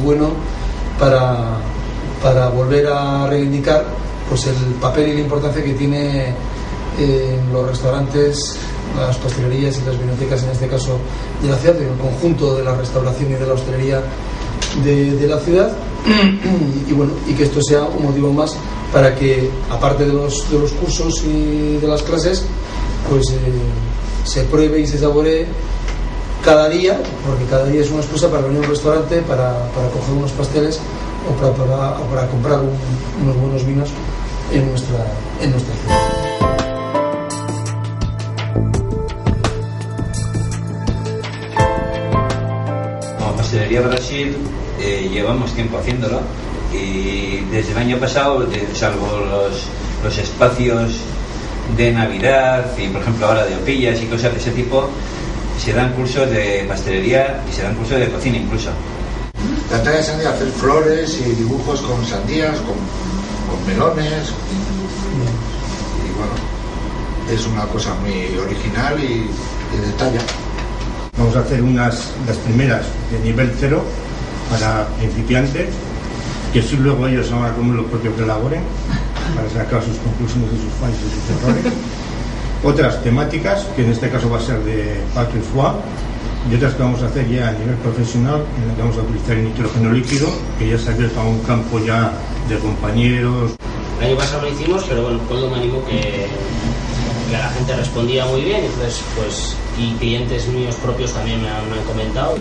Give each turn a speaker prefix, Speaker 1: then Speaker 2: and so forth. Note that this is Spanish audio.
Speaker 1: bueno para volver a reivindicar pues el papel y la importancia que tiene en los restaurantes, las pastelerías y las vinotecas, en este caso de la ciudad, en el conjunto de la restauración y de la hostelería de la ciudad, y bueno, y que esto sea un motivo más para que, aparte de los cursos y de las clases, pues se pruebe y se saboree cada día, porque cada día es una excusa para venir a un restaurante, para coger unos pasteles o para comprar unos buenos vinos en nuestra ciudad.
Speaker 2: Pastelería Brasil llevamos tiempo haciéndolo y desde el año pasado, salvo los espacios de Navidad y por ejemplo ahora de opillas y cosas de ese tipo, se dan cursos de pastelería y se dan cursos de cocina incluso.
Speaker 3: La tarea de sandía, hacer flores y dibujos con sandías, con melones, y bueno, es una cosa muy original y de talla.
Speaker 4: Vamos a hacer las primeras de nivel 0 para principiantes, que si luego ellos van a comer los propios que elaboren, para sacar sus conclusiones de sus fallos y sus errores. Otras temáticas, que en este caso va a ser de patio y foie, y otras que vamos a hacer ya a nivel profesional, en la que vamos a utilizar el nitrógeno líquido, que ya se ha abierto a un campo ya de compañeros.
Speaker 5: El año pasado lo hicimos, pero bueno, Coldo me animó que la gente respondía muy bien, entonces pues, y clientes míos propios también me han comentado.